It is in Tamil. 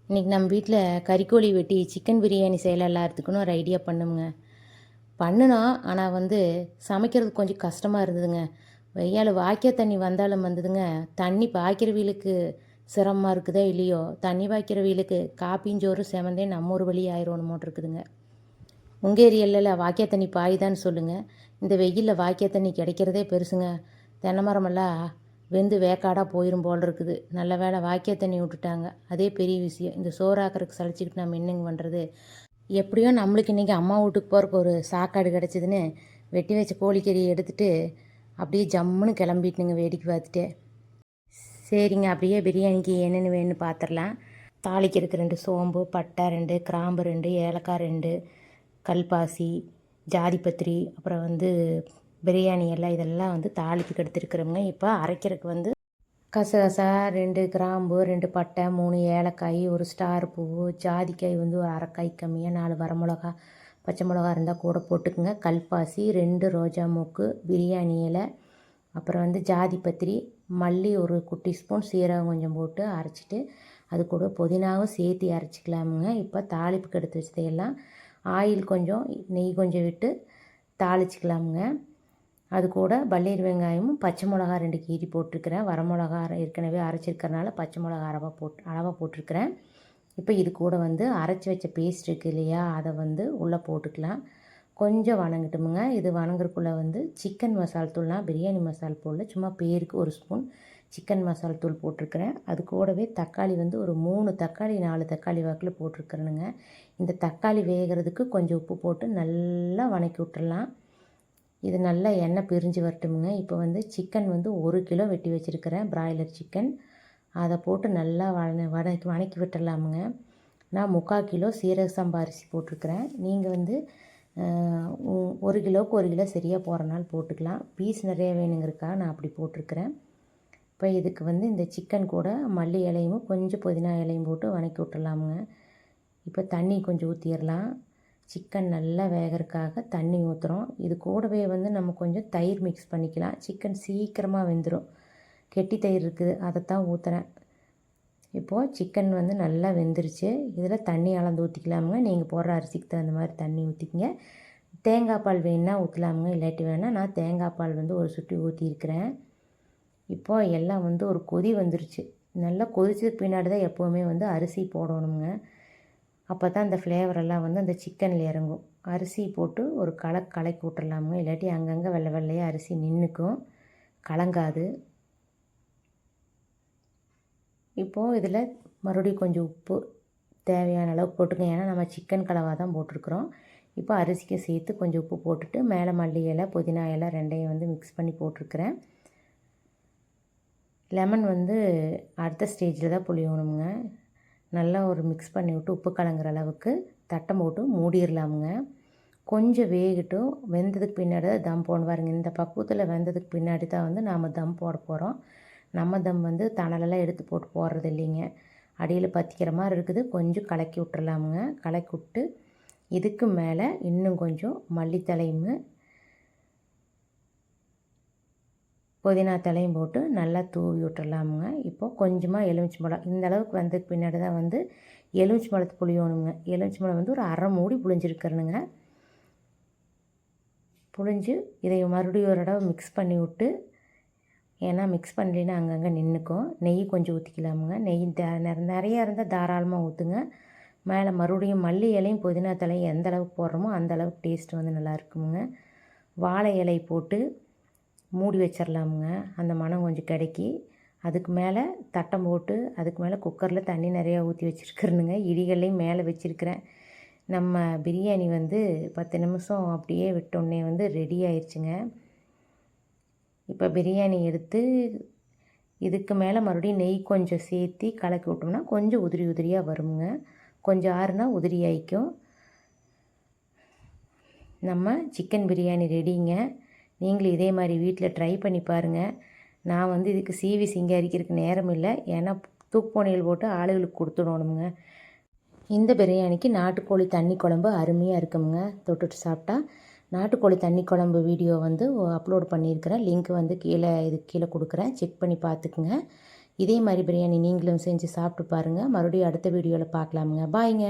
இன்றைக்கி நம்ம வீட்டில் கறிக்கோழி வெட்டி சிக்கன் பிரியாணி செய்யலாம் எல்லாத்துக்குன்னு ஒரு ஐடியா பண்ணுங்க. பண்ணினோம், ஆனால் சமைக்கிறது கொஞ்சம் கஷ்டமாக இருந்ததுங்க. வெய்யால் வாய்க்கா தண்ணி வந்தாலும் வந்ததுங்க, தண்ணி பாய்க்கிறவங்களுக்கு சிரமமாக இருக்குதோ இல்லையோ, தண்ணி பாய்க்கிறவங்களுக்கு காப்பியும் சோறு செமந்தே நம்ம ஒரு வழி ஆயிரோன்னு இருக்குதுங்க. உங்கள் ஏரியாவில் வாய்க்கா தண்ணி பாயுதான்னு சொல்லுங்கள். இந்த வெயிலில் வாய்க்கா தண்ணி கிடைக்கிறதே பெருசுங்க. தென்னை மரமெல்லாம் வெந்து வேக்காடாக போயிடும் போல் இருக்குது. நல்ல வேளை வாய்க்கா தண்ணி விட்டுட்டாங்க, அதே பெரிய விஷயம். இந்த சோறாக்கிறதுக்கு சளிச்சிக்கிட்டு நம்ம என்னங்க பண்ணுறது? எப்படியோ நம்மளுக்கு இன்றைக்கி அம்மா வீட்டுக்கு போகிறக்கு ஒரு சாக்காடு கிடச்சிதுன்னு வெட்டி வச்ச கோழிக்கறியை எடுத்துகிட்டு அப்படியே ஜம்முன்னு கிளம்பிட்டுனுங்க வேடிக்கை பார்த்துட்டு. சரிங்க, அப்படியே பிரியாணிக்கு என்னென்னு வேணும்னு பார்த்துடலாம். தாளிக்கிறதுக்கு 2 சோம்பு, பட்டை 2, கிராம்பு 2, ஏலக்காய் 2, கல்பாசி, ஜாதிபத்திரி, அப்புறம் பிரியாணி எல்லாம் இதெல்லாம் தாளிப்புக்கு எடுத்துருக்குறோங்க. இப்போ அரைக்கிறதுக்கு கசகசா 2 கிராம்பு, 2 பட்டை, 3 ஏலக்காய், 1 ஸ்டார் பூவு, ஜாதிக்காய் ஒரு அரைக்காய் கம்மியாக, 4 வரமிளகா, பச்சை மிளகா இருந்தால் கூட போட்டுக்குங்க. கல்பாசி 2 ரோஜா மூக்கு, பிரியாணி இலை, அப்புறம் ஜாதிபத்திரி, மல்லி ஒரு குட்டி ஸ்பூன், சீரகம் கொஞ்சம் போட்டு அரைச்சிட்டு அது கூட புதினாவும் சேர்த்து அரைச்சிக்கலாமுங்க. இப்போ தாளிப்புக்கு எடுத்து வச்சதையெல்லாம் ஆயில் கொஞ்சம் நெய் கொஞ்சம் விட்டு தாளிச்சிக்கலாமுங்க. அது கூட பல்லீர் வெங்காயமும் பச்சை மிளகா 2 கீரி போட்டிருக்கிறேன். வரமிளகா ஏற்கனவே அரைச்சிருக்கிறனால பச்சை மிளகா அளவாக போட்டிருக்கிறேன். இப்போ இது கூட அரைச்சி வச்ச பேஸ்ட் இருக்குது இல்லையா, அதை உள்ளே போட்டுக்கலாம். கொஞ்சம் வணங்கட்டுமுங்க. இது வணங்குறதுக்குள்ளே சிக்கன் மசால் தூள்லாம் பிரியாணி மசால் போடல, சும்மா பேருக்கு 1 ஸ்பூன் சிக்கன் மசால் தூள் போட்டிருக்கிறேன். அது கூடவே தக்காளி ஒரு 3 தக்காளி 4 தக்காளி வாக்கில் போட்டிருக்கிறேனுங்க. இந்த தக்காளி வேகிறதுக்கு கொஞ்சம் உப்பு போட்டு நல்லா வணக்கி விட்டுடலாம். இது நல்லா எண்ணெய் பிரிஞ்சு வரட்டுமுங்க. இப்போ சிக்கன் 1 கிலோ வெட்டி வச்சுருக்கிறேன், பிராய்லர் சிக்கன். அதை போட்டு நல்லா வணக்கி விட்டுடலாமுங்க. நான் 3/4 கிலோ சீரக சம்பா அரிசி போட்டிருக்கிறேன். நீங்கள் 1 கிலோவுக்கு 1 கிலோ சரியாக போகிறனால போட்டுக்கலாம். பீஸ் நிறைய வேணுங்கிறதுக்காக நான் அப்படி போட்டிருக்கிறேன். இப்போ இதுக்கு இந்த சிக்கன் கூட மல்லி இலையும் கொஞ்சம் புதினா இலையும் போட்டு வணக்கி விட்டுடலாமுங்க. இப்போ தண்ணி கொஞ்சம் ஊற்றிடலாம். சிக்கன் நல்லா வேகிறதுக்காக தண்ணி ஊற்றுறோம். இது கூடவே நம்ம கொஞ்சம் தயிர் மிக்ஸ் பண்ணிக்கலாம். சிக்கன் சீக்கிரமாக வெந்துடும். கெட்டி தயிர் இருக்குது, அதைத்தான் ஊற்றுறேன். இப்போது சிக்கன் நல்லா வெந்துருச்சு. இதில் தண்ணி அளந்து ஊற்றிக்கலாமுங்க. நீங்கள் போடுற அரிசிக்கு தகுந்த மாதிரி தண்ணி ஊற்றிக்கிங்க. தேங்காய் பால் வேணுன்னா ஊற்றலாமுங்க, இல்லாட்டி வேணால் நான் தேங்காய் பால் ஒரு சுட்டி ஊற்றிருக்கிறேன். இப்போது எல்லாம் ஒரு கொதி வந்துருச்சு. நல்லா கொதிச்சதுக்கு பின்னாடி தான் எப்போவுமே அரிசி போடணுங்க. அப்போ தான் அந்த ஃப்ளேவரெல்லாம் அந்த சிக்கனில் இறங்கும். அரிசி போட்டு ஒரு கலக்கி விட்டுறலாமுங்க, இல்லாட்டி அங்கங்கே வெள்ளை வெள்ளையாக அரிசி நின்றுக்கும், கலங்காது. இப்போது இதில் மறுபடியும் கொஞ்சம் உப்பு தேவையான அளவு போட்டுக்கோங்க, ஏன்னா நம்ம சிக்கன் கலவாக தான் போட்டிருக்குறோம். இப்போ அரிசிக்கு சேர்த்து கொஞ்சம் உப்பு போட்டுட்டு மேலே மல்லி இலை புதினா இலை 2ஐயும் மிக்ஸ் பண்ணி போட்டிருக்கிறேன். லெமன் அடுத்த ஸ்டேஜில் தான் புளியணுங்க. நல்லா ஒரு மிக்ஸ் பண்ணி விட்டு உப்பு கலங்குற அளவுக்கு தட்டம் போட்டு மூடிடலாமுங்க. கொஞ்சம் வேகட்டும். வெந்ததுக்கு பின்னாடி தான் தம் போடணும். பாருங்க, இந்த பக்குவத்தில் வெந்ததுக்கு பின்னாடி தான் நாம் தம் போட போகிறோம். நம்ம தம் தணலெல்லாம் எடுத்து போட்டு போடுறது இல்லைங்க. அடியில் பற்றிக்கிற மாதிரி இருக்குது. கொஞ்சம் கலக்கி விட்டுறலாமுங்க. கலக்கி விட்டு இதுக்கு மேலே இன்னும் கொஞ்சம் மல்லித்தலையும் புதினா தலையும் போட்டு நல்லா தூவி விட்டுறலாமுங்க. இப்போது கொஞ்சமாக எலுமிச்சி பழம், இந்த அளவுக்கு வந்ததுக்கு பின்னாடி தான் எலுமிச்சி பழத்தை புளியணுங்க. எலுமிச்சி பழம் ஒரு அரை மூடி புளிஞ்சிருக்கிறனுங்க. புளிஞ்சு இதை மறுபடியும் ஒரு தடவை மிக்ஸ் பண்ணி விட்டு, ஏன்னா மிக்ஸ் பண்ணலைன்னா அங்கங்கே நின்றுக்கும். நெய் கொஞ்சம் ஊற்றிக்கலாமுங்க. நெய் நிறையா இருந்தால் தாராளமாக ஊற்றுங்க. மேலே மறுபடியும் மல்லி இலையும் புதினா தலையும் எந்த அளவுக்கு போடுறோமோ அந்த அளவுக்கு டேஸ்ட் நல்லா இருக்குமுங்க. வாழை இலை போட்டு மூடி வச்சிடலாமுங்க. அந்த மணம் கொஞ்சம் கிடைக்கி அதுக்கு மேலே தட்டம் போட்டு அதுக்கு மேலே குக்கரில் தண்ணி நிறையா ஊற்றி வச்சுருக்கிறேனுங்க. இடிகள்லையும் மேலே வச்சுருக்கிறேன். நம்ம பிரியாணி 10 நிமிஷம் அப்படியே விட்டோன்னே ரெடி ஆயிடுச்சுங்க. இப்போ பிரியாணி எடுத்து இதுக்கு மேலே மறுபடியும் நெய் கொஞ்சம் சேர்த்தி கலக்கி விட்டோம்னா கொஞ்சம் உதிரி உதிரியாக வருங்க. கொஞ்சம் ஆறுனா உதிரி ஆயிக்கும். நம்ம சிக்கன் பிரியாணி ரெடிங்க. நீங்களும் இதே மாதிரி வீட்டில் ட்ரை பண்ணி பாருங்கள். நான் இதுக்கு சீவி சிங்காரிக்கிறதுக்கு நேரம் இல்லை, ஏன்னா தூக்குப்போனிகள் போட்டு ஆளுகளுக்கு கொடுத்துடணுங்க. இந்த பிரியாணிக்கு நாட்டுக்கோழி தண்ணி குழம்பு அருமையாக இருக்குங்க, தொட்டுட்டு சாப்பிட்டா. நாட்டுக்கோழி தண்ணி குழம்பு வீடியோ அப்லோட் பண்ணியிருக்கிறேன். லிங்க் கீழே கொடுக்குறேன், செக் பண்ணி பார்த்துக்குங்க. இதே மாதிரி பிரியாணி நீங்களும் செஞ்சு சாப்பிட்டு பாருங்கள். மறுபடியும் அடுத்த வீடியோவில் பார்க்கலாமுங்க. பாய்ங்க.